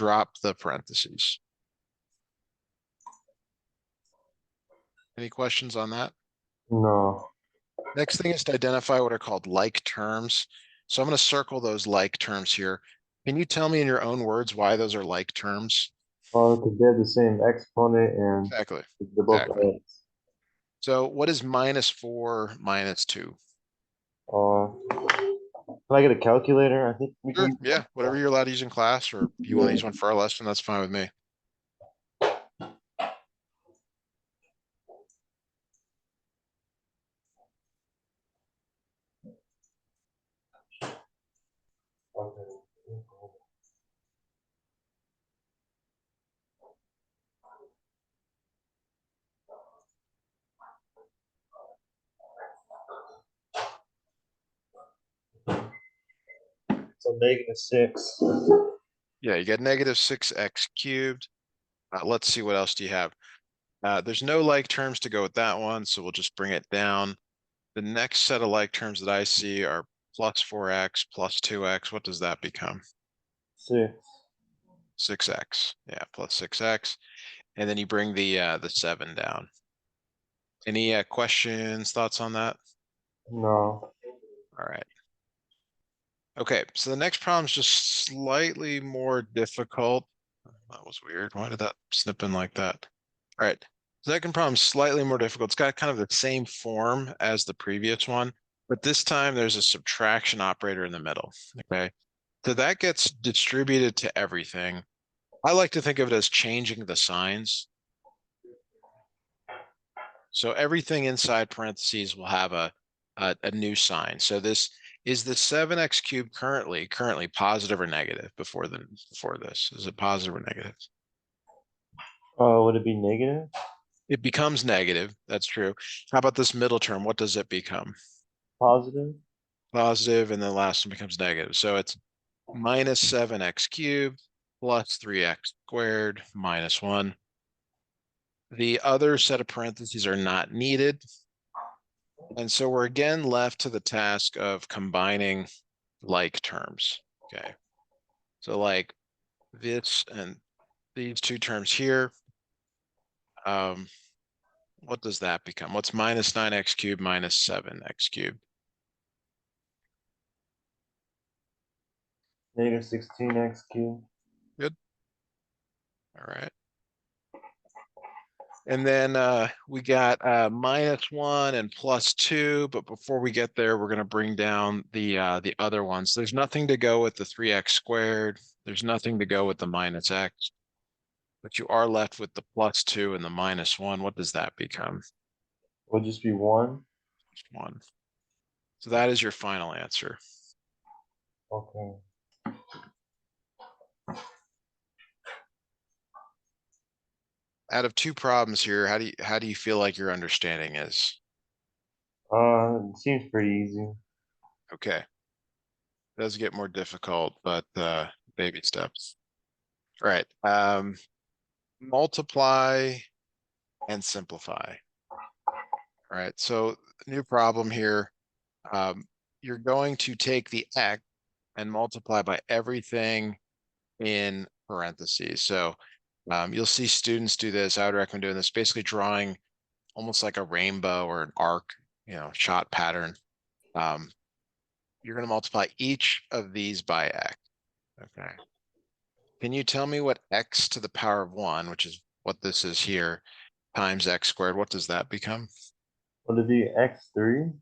drop the parentheses. Any questions on that? No. Next thing is to identify what are called like terms. So I'm going to circle those like terms here. Can you tell me in your own words why those are like terms? Well, because they're the same exponent and Exactly. they're both Exactly. x. So what is -4 minus 2? Can I get a calculator? I think we can Sure. use Yeah. Whatever you're allowed to use in class, or if you want to use one for our lesson, that's fine with me. So -6. Yeah, you get -6x cubed. Let's see, what else do you have? There's no like terms to go with that one, so we'll just bring it down. The next set of like terms that I see are +4x, +2x. What does that become? 6. 6x. Yeah, +6x. And then you bring the 7 down. Any questions, thoughts on that? No. All right. Okay, so the next problem is just slightly more difficult. That was weird. Why did that snip in like that? All right. Second problem is slightly more difficult. It's got kind of the same form as the previous one, but this time there's a subtraction operator in the middle. Okay. So that gets distributed to everything. I like to think of it as changing the signs. So everything inside parentheses will have a new sign. So this is the 7x cubed currently positive or negative before this? Is it positive or negative? Would it be negative? It becomes negative. That's true. How about this middle term? What does it become? Positive? Positive, and then the last one becomes negative. So it's -7x cubed plus 3x squared minus 1. The other set of parentheses are not needed. And so we're again left to the task of combining like terms. Okay. So like this and these two terms here, what does that become? What's -9x cubed minus 7x cubed? -16x cubed. Good. All right. And then we got -1 and +2, but before we get there, we're going to bring down the other ones. There's nothing to go with the 3x squared. There's nothing to go with the -x, but you are left with the +2 and the -1. What does that become? Would just be 1. 1. So that is your final answer. Okay. Out of two problems here, how do you feel like your understanding is? It seems pretty easy. Okay. It does get more difficult, but baby steps. All right. Multiply and simplify. All right. So new problem here. You're going to take the x and multiply by everything in parentheses. So you'll see students do this. I would recommend doing this, basically drawing almost like a rainbow or an arc, shot pattern. You're going to multiply each of these by x. Okay. Can you tell me what x to the power of 1, which is what this is here, times x squared, what does that become? Would it be x3?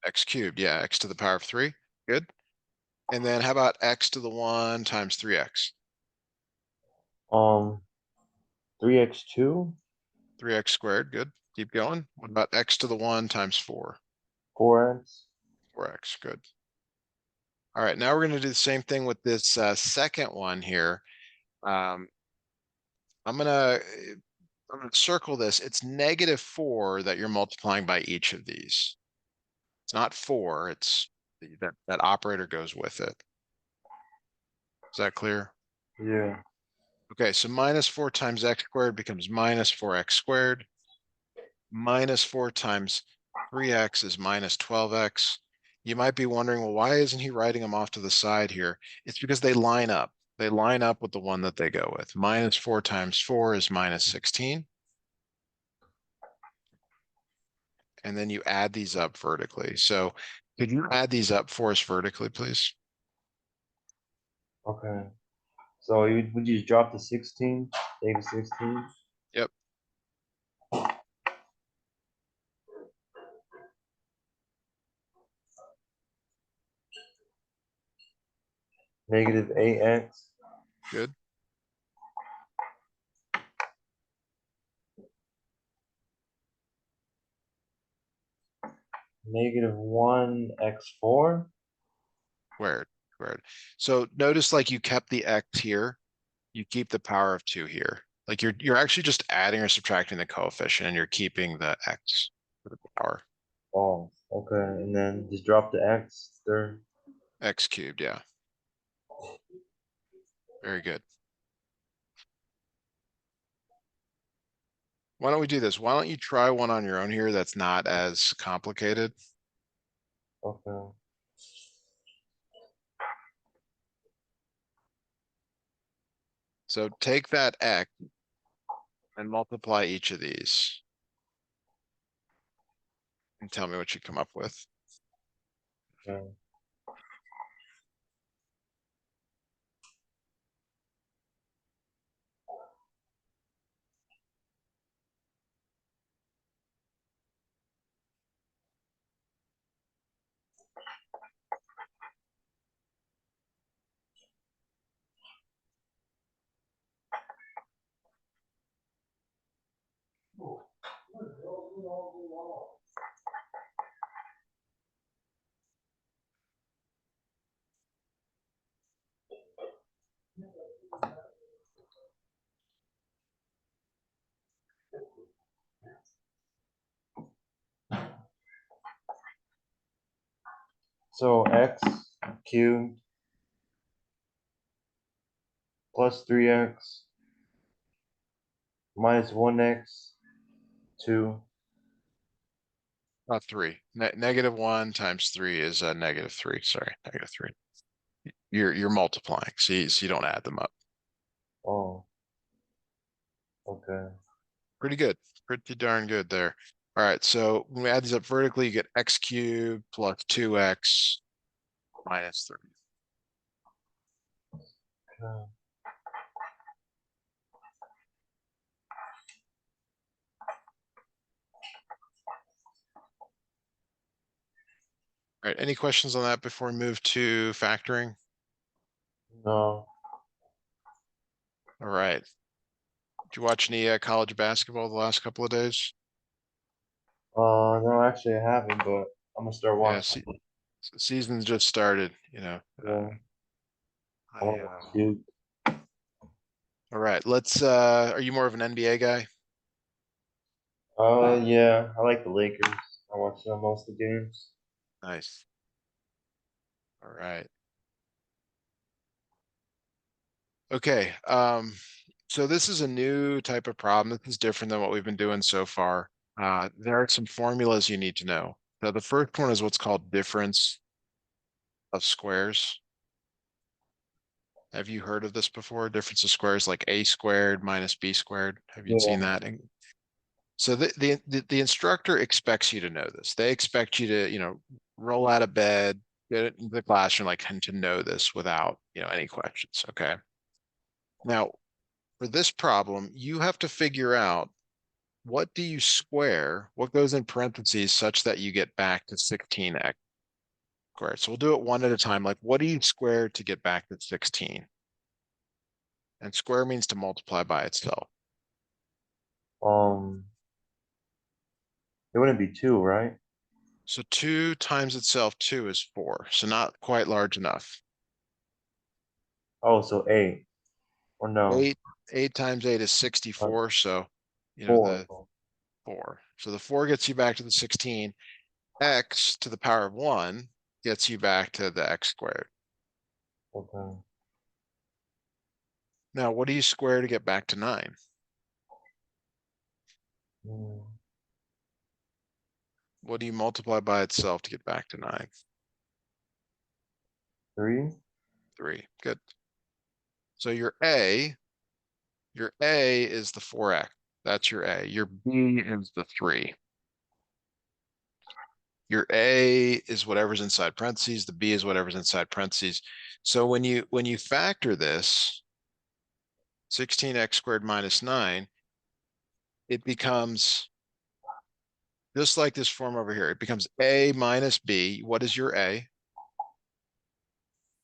X cubed, yeah, x to the power of 3. Good. And then how about x to the 1 times 3x? 3x2? 3x squared, good. Keep going. What about x to the 1 times 4? 4x? 4x, good. All right, now we're going to do the same thing with this second one here. I'm gonna circle this. It's -4 that you're multiplying by each of these. It's not 4, it's that operator goes with it. Is that clear? Yeah. Okay, so -4 times x squared becomes -4x squared. -4 times 3x is -12x. You might be wondering, well, why isn't he writing them off to the side here? It's because they line up. They line up with the one that they go with. Minus 4 times 4 is minus 16. And then you add these up vertically. So could you add these up for us vertically, please? Okay. So would you just drop the 16? Negative 16? Yep. Negative 8x. Good. Negative 1x4. Squared. Squared. So notice like you kept the x here. You keep the power of 2 here. Like you're actually just adding or subtracting the coefficient and you're keeping the x for the power. Oh, okay. And then just drop the x there. X cubed, yeah. Very good. Why don't we do this? Why don't you try one on your own here that's not as complicated? Okay. So take that x and multiply each of these and tell me what you come up with. Okay. So x cubed plus 3x minus 1x 2. Not 3. Negative 1 times 3 is negative 3. Sorry, negative 3. You're multiplying, so you don't add them up. Oh, okay. Pretty good. Pretty darn good there. All right, so when we add these up vertically, you get x cubed plus 2x minus 3. Okay. All right, any questions on that before we move to factoring? No. All right. Did you watch any college basketball the last couple of days? No, actually I haven't, but I'm gonna start Yeah, watching. season's just started, Yeah. I I wanna watch Duke. all right, let's are you more of an NBA guy? Yeah, I like the Lakers. I watch most of the games. Nice. All right. Okay. So this is a new type of problem. This is different than what we've been doing so far. There are some formulas you need to know. So the first one is what's called difference of squares. Have you heard of this before? Difference of squares like a squared minus b squared. Have you seen Yeah. that? So the instructor expects you to know this. They expect you to, roll out of bed, get it into the classroom, like, and to know this without, any questions. Okay. Now, for this problem, you have to figure out what do you square, what goes in parentheses such that you get back to 16x squared. So we'll do it one at a time. Like, what do you square to get back to 16? And square means to multiply by itself. Um, it wouldn't be 2, right? So 2 times itself, 2 is 4. So not quite large enough. Oh, so 8. Or no. 8 times 8 is Uh, 64. So, 4. the 4. So the 4 gets you back to the 16. X to the power of 1 gets you back to the x squared. Okay. Now, what do you square to get back to 9? Mm, What do you multiply by itself to get back to 9? 3. 3. Good. So your A is the 4x. That's your A. Your B is the 3. Your A is whatever's inside parentheses. The B is whatever's inside parentheses. So when you factor this, 16x squared minus 9, it becomes just like this form over here. It becomes A minus B. What is your A?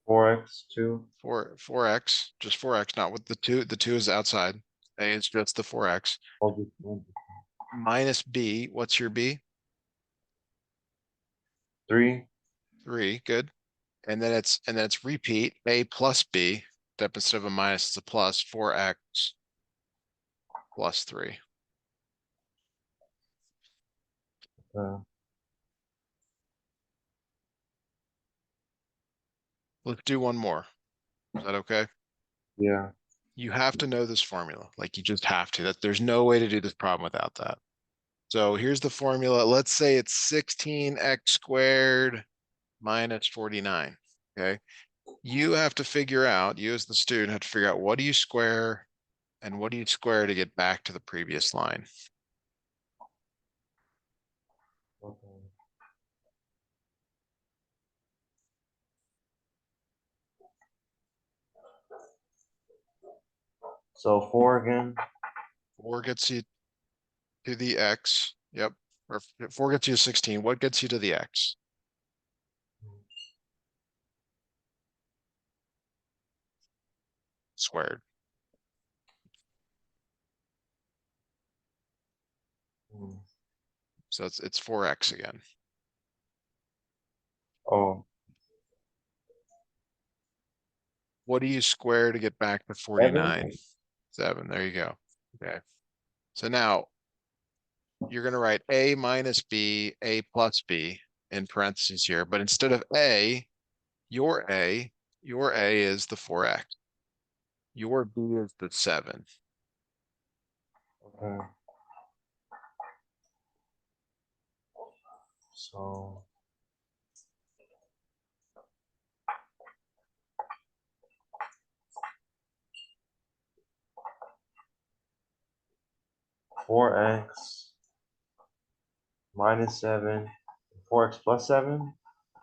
4x, 2. 4x, just 4x, not with the 2. The 2 is outside. A is just the 4x. Minus B, what's your B? 3. 3, good. And then it's repeat A plus B. Except instead of a minus, it's a plus, 4x plus 3. Uh, Let's do one more. Is that okay? yeah. You have to know this formula. Like you just have to. There's no way to do this problem without that. So here's the formula. Let's say it's 16x squared minus 49. Okay. You have to figure out, you as the student have to figure out what do you square and what do you square to get back to the previous line. Okay. So 4 again. 4 gets you to the x. Yep. Or 4 gets you to 16. What gets you to the x? Squared. Hmm. So it's 4x again. Oh, What do you square to get back to 49? 7. 7. There you go. Okay. So now you're going to write A minus B, A plus B in parentheses here. But instead of A, your A, your A is the 4x. Your B is the 7. Okay. So 4x minus 7. 4x plus 7.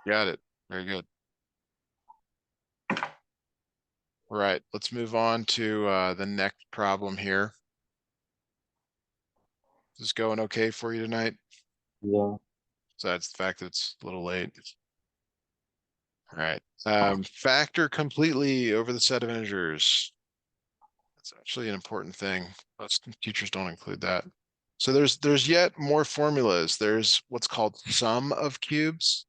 Got it. Very good. All right, let's move on to the next problem here. Is this going okay for you tonight? Yeah. Besides the fact that it's a little late. All right. Factor completely over the set of integers. That's actually an important thing. Most teachers don't include that. So there's yet more formulas. There's what's called sum of cubes.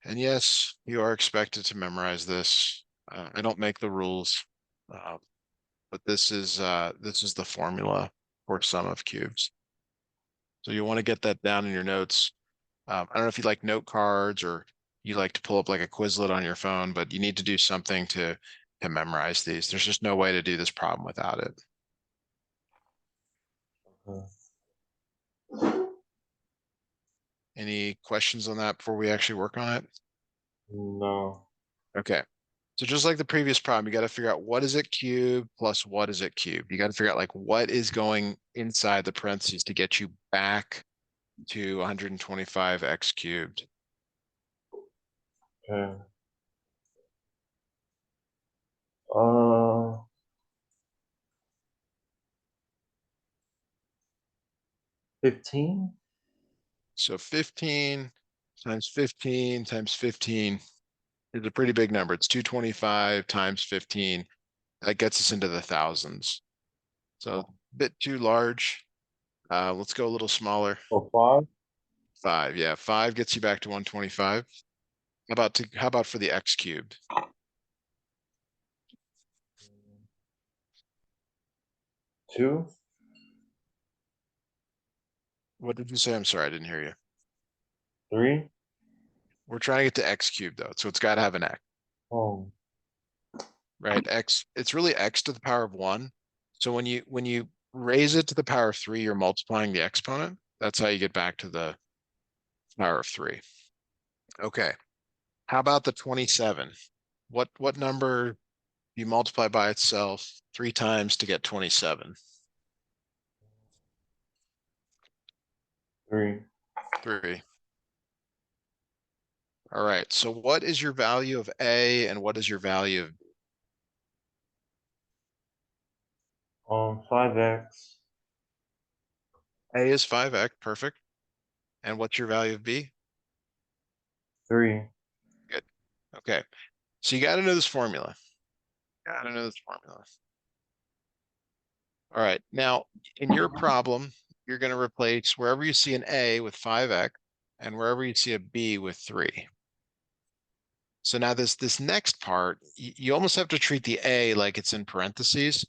And yes, you are expected to memorize this. I don't make the rules, but this is the formula for sum of cubes. So you want to get that down in your notes. I don't know if you like note cards or you like to pull up like a Quizlet on your phone, but you need to do something to memorize these. There's just no way to do this problem without it. Any questions on that before we actually work on it? No. Okay. So just like the previous problem, you got to figure out what is it cubed plus what is it cubed. You got to figure out like what is going inside the parentheses to get you back to 125x cubed. Okay. Uh, 15. So 15 times 15 times 15 is a pretty big number. It's 225 times 15. That gets us into the thousands. So a bit too large. Let's go a little smaller. Or 5. 5, yeah, 5 gets you back to 125. How about for the x cubed? 2. What did you say? I'm sorry, I didn't hear you. 3. We're trying to get to x cubed though, so it's got to have an x, Oh. right? X, it's really x to the power of 1. So when you raise it to the power of 3, you're multiplying the exponent. That's how you get back to the power of 3. Okay. How about the 27? What number you multiply by itself 3 times to get 27? 3. 3. All right. So what is your value of A and what is your value of 5x. A is 5x, perfect. And what's your value of B? 3. Good. Okay. So you got to know this formula. Got to know this formula. All right. Now, in your problem, you're going to replace wherever you see an A with 5x and wherever you see a B with 3. So now this next part, you almost have to treat the A like it's in parentheses.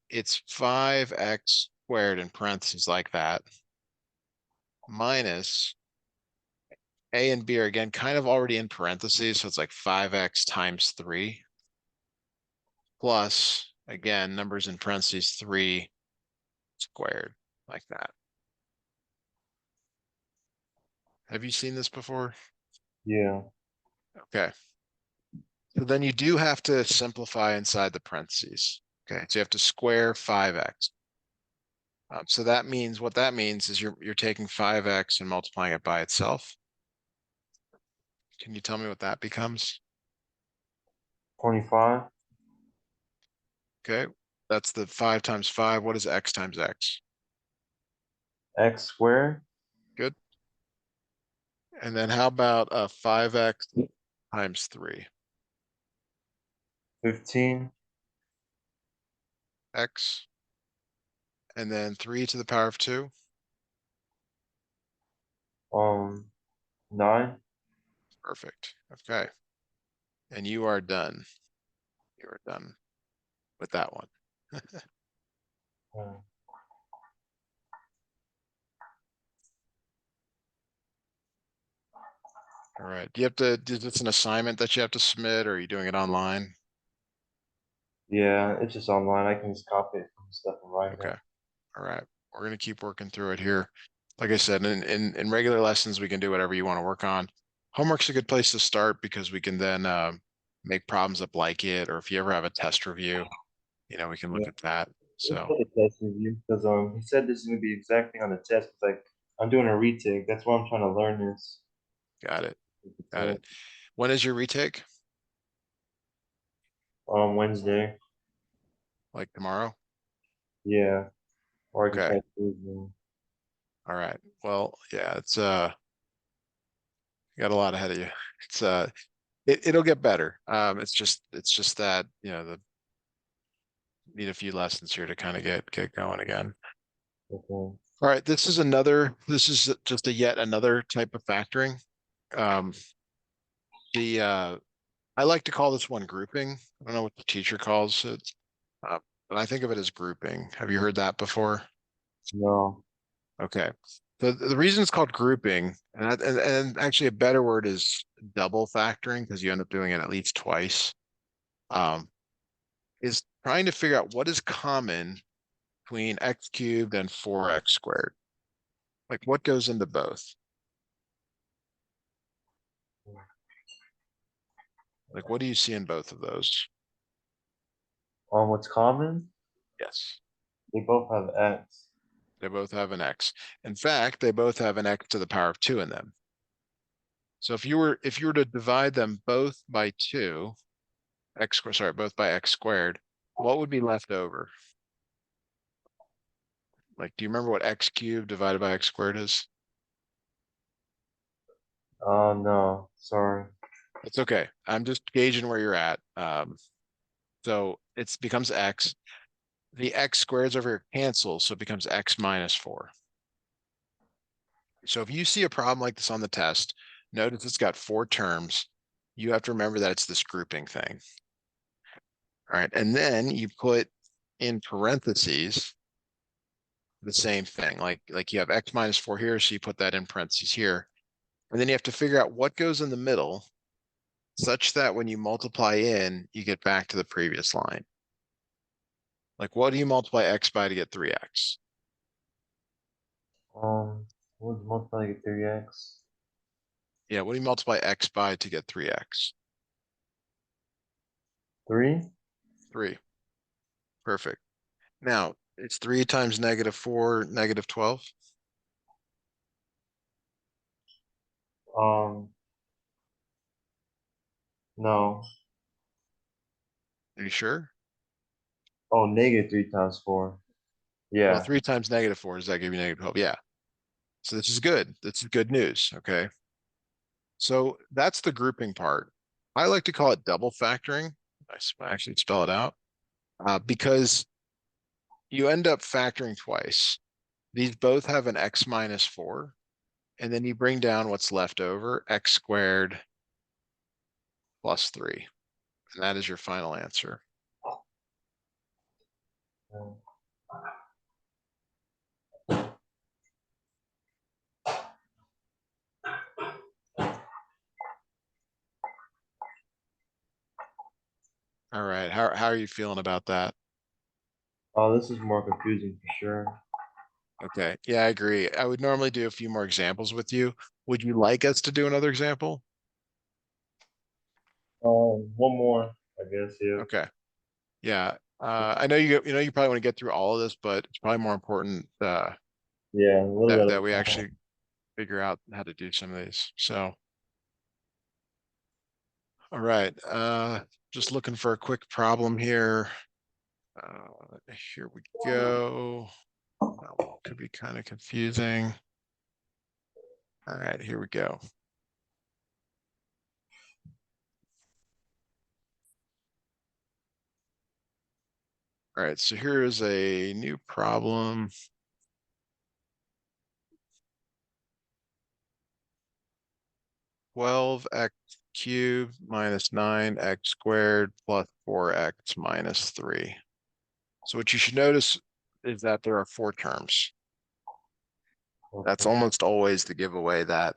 It's 5x squared in parentheses like that, minus A and B are again kind of already in parentheses. So it's like 5x times 3 plus, again, numbers in parentheses 3 squared like that. Have you seen this before? Yeah. Okay. So then you do have to simplify inside the parentheses. Okay. So you have to square 5x. So that means what that means is you're taking 5x and multiplying it by itself. Can you tell me what that becomes? 25. Okay. That's the 5 times 5. What is x times x? X squared. Good. And then how about 5x times 3? 15. X. And then 3 to the power of 2. 9. Perfect. Okay. And you are done. You are done with that one. Mm. All right. Do you have to, is this an assignment that you have to submit or are you doing it online? Yeah, it's just online. I can just copy it from stuff and write Okay. it. All right. We're going to keep working through it here. Like I said, in regular lessons, we can do whatever you want to work on. Homework's a good place to start because we can then make problems up like it, or if you ever have a test review, we can look Yeah. at that. Let's So put the test review because he said this is gonna be exact thing on the test. It's like I'm doing a retake. That's why I'm trying to learn this. got it. With the Got it. test. When is your retake? Wednesday. Like tomorrow? Yeah, or I can Okay. try Tuesday. All right. Well, yeah, it's you got a lot ahead of you. It's it'll get better. It's just that, the need a few lessons here to kind of get going again. Okay. All right, this is just a yet another type of factoring. Um, the I like to call this one grouping. I don't know what the teacher calls it, but I think of it as grouping. Have you heard that before? No. Okay. The reason it's called grouping, and actually a better word is double factoring because you end up doing it at least twice, um, is trying to figure out what is common between x cubed and 4x squared. Like what goes into both? Like what do you see in both of those? What's common? Yes, They both have X. they both have an x. In fact, they both have an x to the power of 2 in them. So if you were to divide them both by 2, sorry, both by x squared, what would be left over? Like, do you remember what x cubed divided by x squared is? Oh no, sorry. It's okay. I'm just gauging where you're at. So it becomes x. The x squareds over here cancel, so it becomes x minus 4. So if you see a problem like this on the test, notice it's got 4 terms. You have to remember that it's this grouping thing. All right. And then you put in parentheses the same thing. Like you have x minus 4 here, so you put that in parentheses here. And then you have to figure out what goes in the middle such that when you multiply in, you get back to the previous line. Like what do you multiply x by to get 3x? Um, what's multiply 3x? Yeah, what do you multiply x by to get 3x? 3. 3. Perfect. Now, it's 3 times -4, -12. Um, no. Are you sure? Oh, -3 times 4. Well, Yeah. 3 times -4, does that give you -12? Yeah. So this is good. This is good news. Okay. So that's the grouping part. I like to call it double factoring. I actually spell it out because you end up factoring twice. These both have an x minus 4, and then you bring down what's left over, x squared plus 3. And that is your final answer. All right. How are you feeling about that? Oh, this is more confusing for sure. Okay. Yeah, I agree. I would normally do a few more examples with you. Would you like us to do another example? One more, I guess. Yeah. Okay. Yeah. I know you probably want to get through all of this, but it's probably more important Yeah, a little that bit that we of time. actually figure out how to do some of these. So, all right. Just looking for a quick problem here. Here we go. That one could be kind of confusing. All right, here we go. All right, so here is a new problem. 12x cubed minus 9x squared plus 4x minus 3. So what you should notice is that there are 4 terms. That's Okay. almost always the giveaway that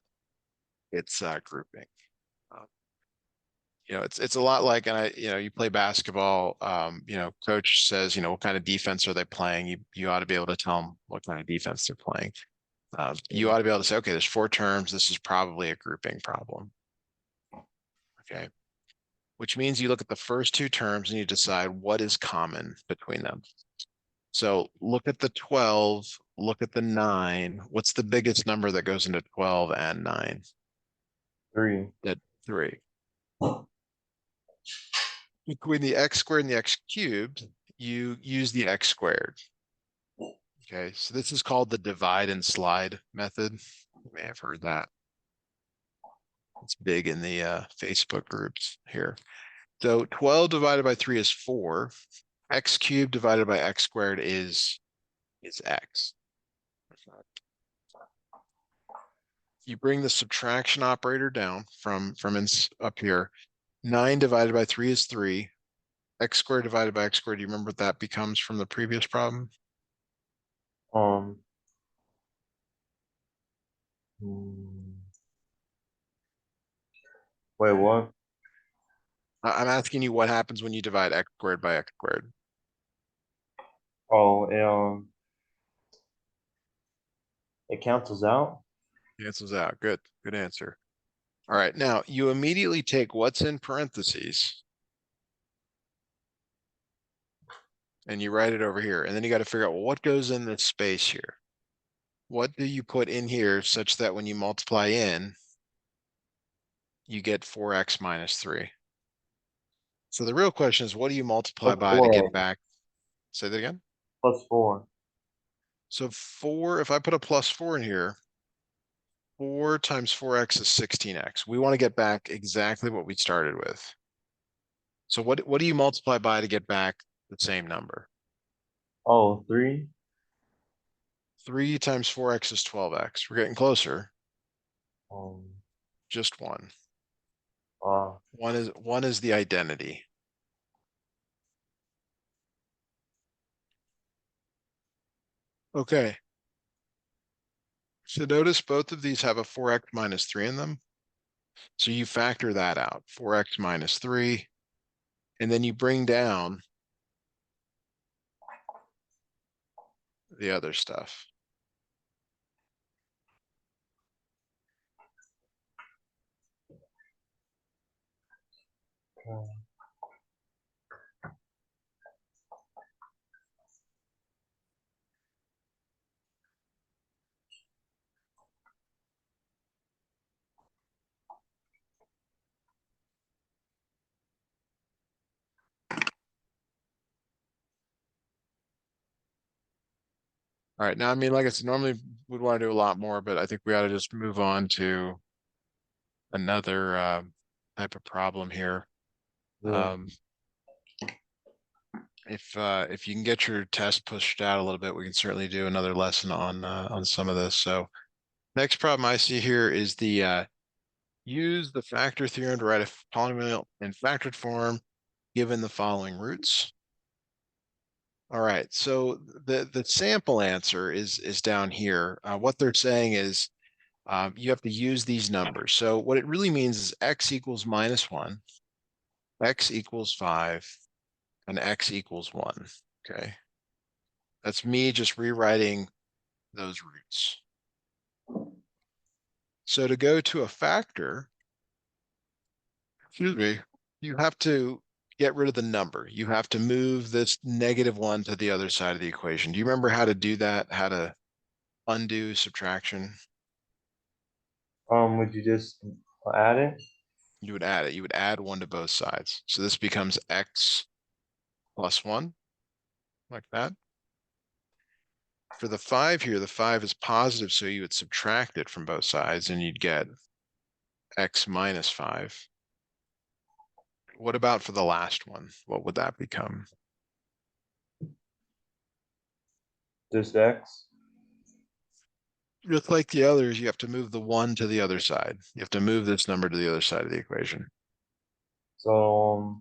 it's grouping. Uh, it's a lot like, and you play basketball. Coach says, what kind of defense are they playing? You ought to be able to tell them what kind of defense they're playing. You ought to be able to say, okay, there's 4 terms. This is probably a grouping problem. Okay. Which means you look at the first 2 terms and you decide what is common between them. So look at the 12, look at the 9. What's the biggest number that goes into 12 and 9? 3. That 3. Between the x squared and the x cubed, you use the x squared. Okay, so this is called the divide and slide method. You may have heard that. It's big in the Facebook groups here. So 12 divided by 3 is 4. X cubed divided by x squared is x. You bring the subtraction operator down from up here. 9 divided by 3 is 3. X squared divided by x squared. Do you remember what that becomes from the previous problem? Um, hmm, Wait, what? I'm asking you what happens when you divide x squared by x squared. Oh, it cancels out. Cancels out. Good. Good answer. All right. Now you immediately take what's in parentheses and you write it over here. And then you got to figure out, well, what goes in this space here? What do you put in here such that when you multiply in, you get 4x minus 3? So the real question is, what do you multiply Plus by to 4x. get back? Say that again. Plus 4. So 4, if I put a plus 4 in here, 4 times 4x is 16x. We want to get back exactly what we started with. So what do you multiply by to get back the same number? Oh, 3. 3 times 4x is 12x. We're getting closer. Um, Just one. uh, One is the identity. Okay. So notice both of these have a 4x minus 3 in them. So you factor that out, 4x minus 3, and then you bring down the other stuff. All right, now, I mean, like I said, normally we'd want to do a lot more, but I think we ought to just move on to another type of problem here. Yeah. If you can get your test pushed out a little bit, we can certainly do another lesson on some of this. So next problem I see here is the use the factor theorem to write a polynomial in factored form given the following roots. All right, so the sample answer is down here. What they're saying is you have to use these numbers. So what it really means is x equals -1, x equals 5, and x equals 1. Okay, that's me just rewriting those roots. So to go to a factor, excuse me, you have to get rid of the number. You have to move this -1 to the other side of the equation. Do you remember how to do that? How to undo subtraction? Would you just add it? You would add it. You would add 1 to both sides. So this becomes x plus 1, like that. For the 5 here, the 5 is positive, so you would subtract it from both sides and you'd get x minus 5. What about for the last one? What would that become? Just x. Just like the others, you have to move the 1 to the other side. You have to move this number to the other side of the equation. So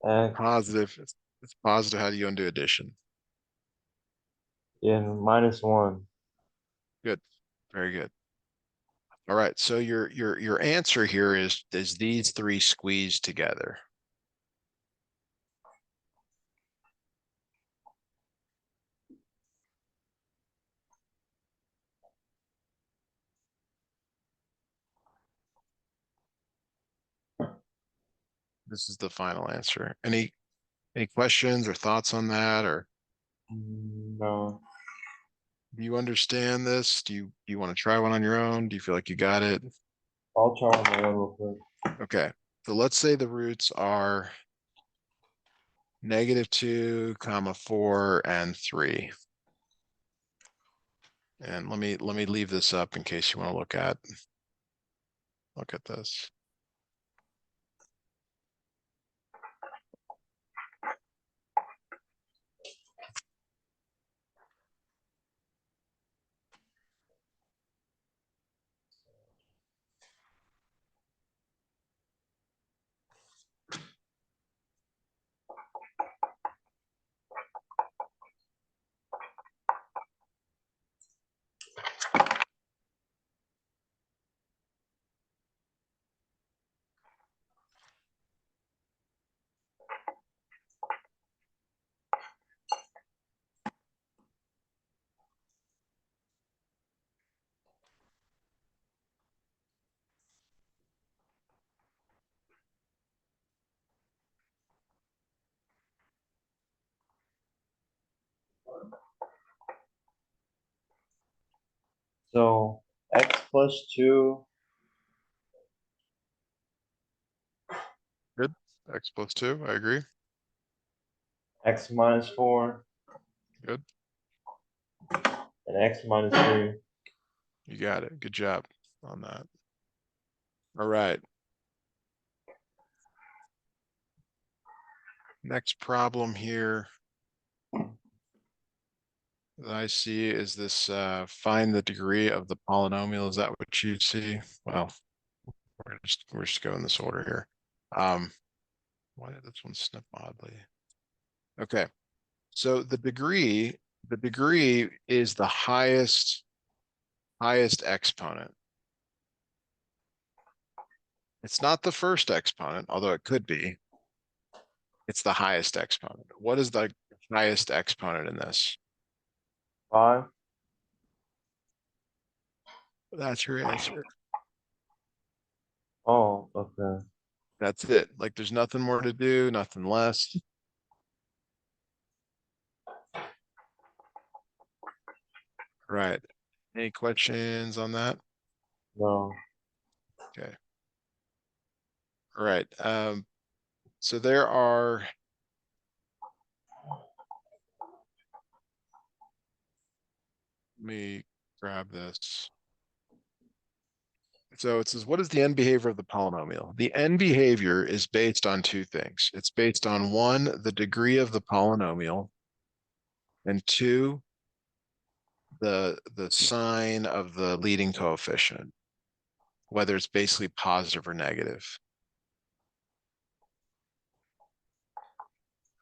x Positive. It's positive. How do you undo addition? in -1. Good. Very good. All right. So your answer here is these three squeezed together. This is the final answer. Any questions or thoughts on that, or No, do you understand this? Do you want to try one on your own? Do you feel like you got it? I'll try on my own real quick. Okay. So let's say the roots are -2, 4, and 3. And let me leave this up in case you want to look at this. So x plus 2, Good. X plus 2. I agree. x minus 4, Good. and x minus 3. You got it. Good job on that. All right. Next problem here that I see is this find the degree of the polynomial. Is that what you see? Well, we're just going this order here. Why did this one snip oddly? Okay. So the degree is the highest exponent. It's not the first exponent, although it could be. It's the highest exponent. What is the highest exponent in this? 5. That's your answer. Oh, okay. That's it. Like there's nothing more to do, nothing less. Right. Any questions on that? No. Okay. All right. So there are, let me grab this. So it says, what is the end behavior of the polynomial? The end behavior is based on two things. It's based on one, the degree of the polynomial, and two, the sign of the leading coefficient, whether it's basically positive or negative.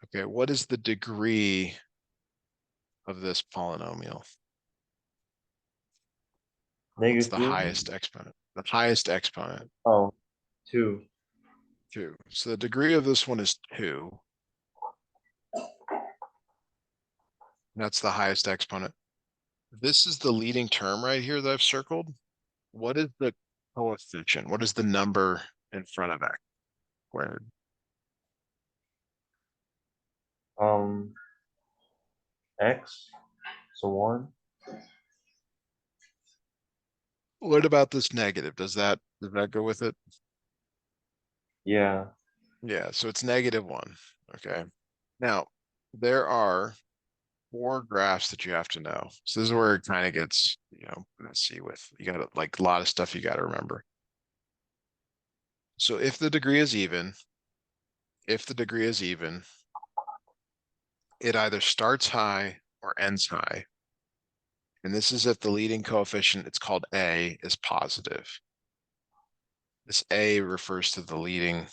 Okay, what is the degree of this polynomial? What's Negative the two? highest exponent? The highest exponent, Oh, two. 2. So the degree of this one is 2. That's the highest exponent. This is the leading term right here that I've circled. What is the coefficient? What is the number in front of x squared? Um, X. So one. What about this negative? Does that go with it? Yeah. Yeah, so it's -1. Okay. Now, there are 4 graphs that you have to know. So this is where it kind of gets, messy with, you got like a lot of stuff you got to remember. So if the degree is even, it either starts high or ends high. And this is if the leading coefficient, it's called A, is positive. This A refers to the leading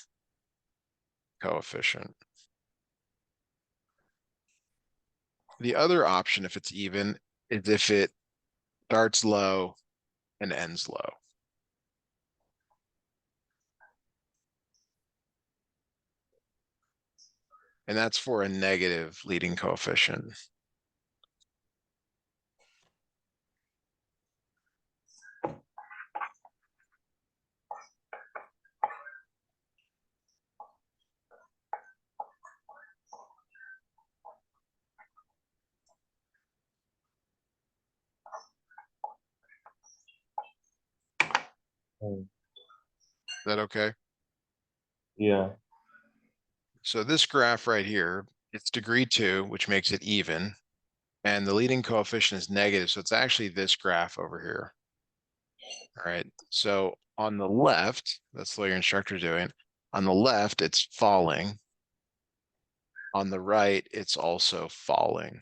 coefficient. The other option, if it's even, is if it starts low and ends low. And that's for a negative leading coefficient. Oh, Is that okay? yeah. So this graph right here, it's degree 2, which makes it even, and the leading coefficient is negative. So it's actually this graph over here. All right. So on the left, that's what your instructor's doing. On the left, it's falling. On the right, it's also falling.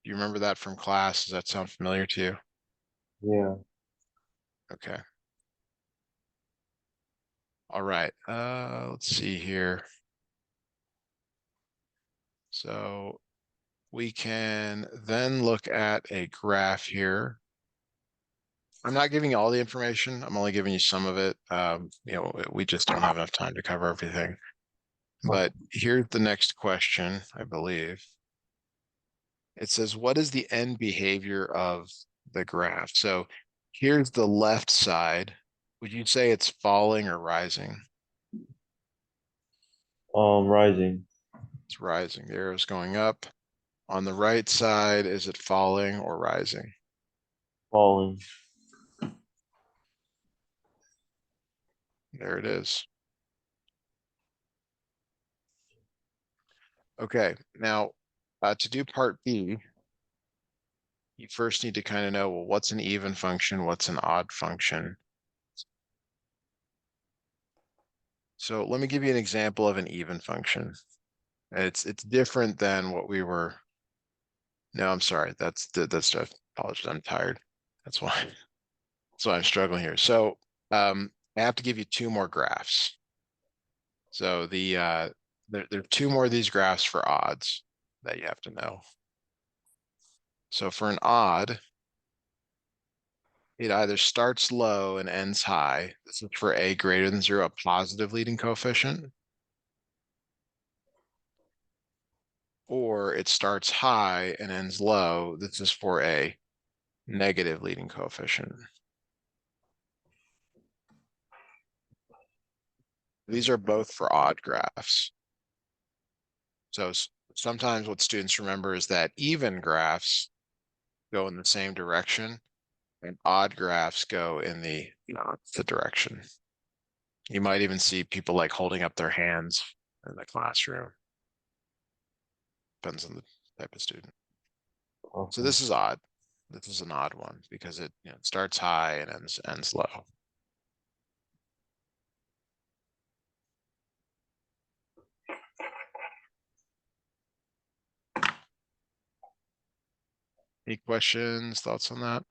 Do you remember that from class? Does that sound familiar to you? Yeah. Okay. All right. Let's see here. So we can then look at a graph here. I'm not giving you all the information. I'm only giving you some of it. We just don't have enough time to cover everything. But here's the next question, I believe. It says, what is the end behavior of the graph? So here's the left side. Would you say it's falling or rising? Rising. It's rising. The arrow's going up. On the right side, is it falling or rising? Falling. There it is. Okay, now to do part B, you first need to kind of know, well, what's an even function? What's an odd function? So let me give you an example of an even function. It's different than what we were. No, I'm sorry. That's just apologies. I'm tired. That's why. That's why I'm struggling here. So I have to give you 2 more graphs. So there are 2 more of these graphs for odds that you have to know. So for an odd, it either starts low and ends high. This is for a greater than 0, a positive leading coefficient. Or it starts high and ends low. This is for a negative leading coefficient. These are both for odd graphs. So sometimes what students remember is that even graphs go in the same direction and odd graphs go in the opposite direction. You might even see people like holding up their hands in the classroom. Depends on the type of student. So Okay. this is odd. This is an odd one because it, it starts high and ends low. Any questions, thoughts on that?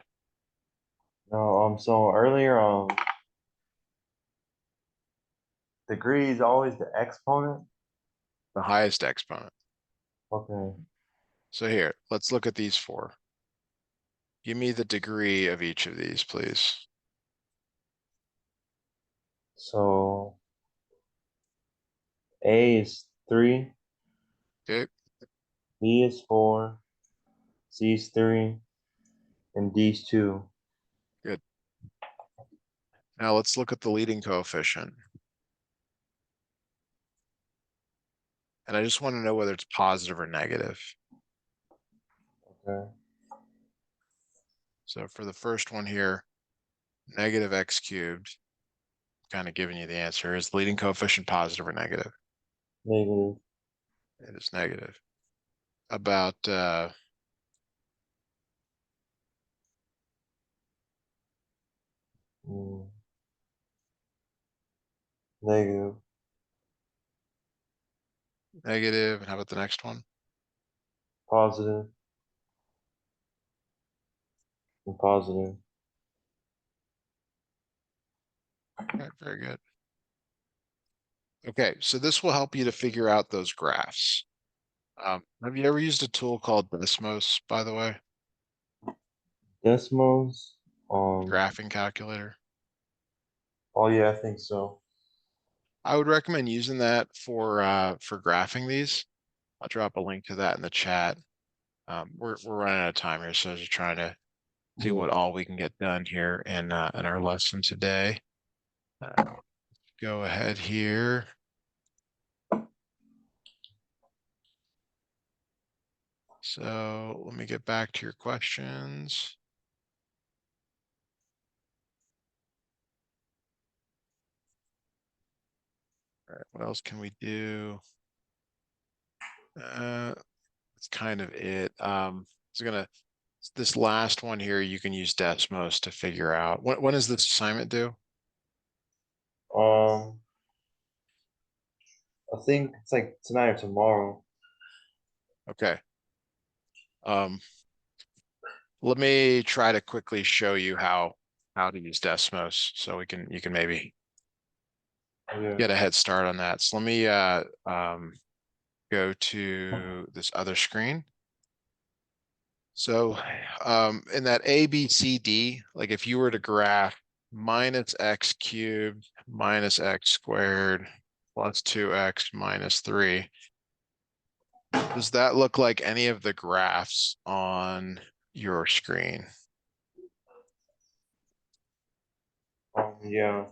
No, so earlier, degree is always the exponent. The highest exponent. Okay. So here, let's look at these four. Give me the degree of each of these, please. So A is 3, Okay, B is 4, C is 3, and D is 2. good. Now let's look at the leading coefficient. And I just want to know whether it's positive or negative. Okay. So for the first one here, negative x cubed, kind of giving you the answer. Is the leading coefficient positive or negative? Negative. It is negative. About Mm, negative. negative, and how about the next one? Positive. And positive. Okay, very good. Okay, so this will help you to figure out those graphs. Have you ever used a tool called Desmos, by the way? Decimals. Graphing calculator. Oh yeah, I think so. I would recommend using that for graphing these. I'll drop a link to that in the chat. We're running out of time here, so just trying to see Yeah. what all we can get done here in our lesson today. Uh, go ahead here. So let me get back to your questions. All right, what else can we do? That's kind of it. This last one here, you can use Desmos to figure out. When is this assignment due? Um, I think it's like tonight or tomorrow. Okay. Um, let me try to quickly show you how to use Desmos so you can maybe Yeah. get a head start on that. So let me go to this other screen. So in that A, B, C, D, like if you were to graph minus x cubed minus x squared plus 2x minus 3, does that look like any of the graphs on your screen? Yeah.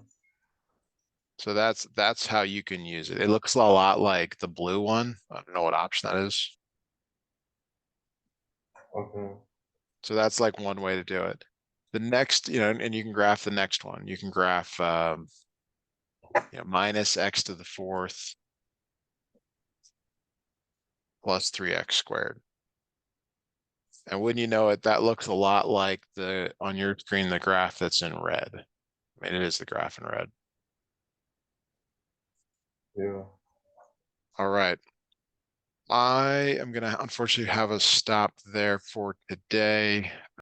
So that's how you can use it. It looks a lot like the blue one. I don't know what option that is. Okay. So that's like one way to do it. The next, and you can graph the next one. You can graph minus x to the fourth plus 3x squared. And when you know it, that looks a lot like on your screen, the graph that's in red. I mean, it is the graph in red. Yeah. All right. I am going to unfortunately have a stop there for today.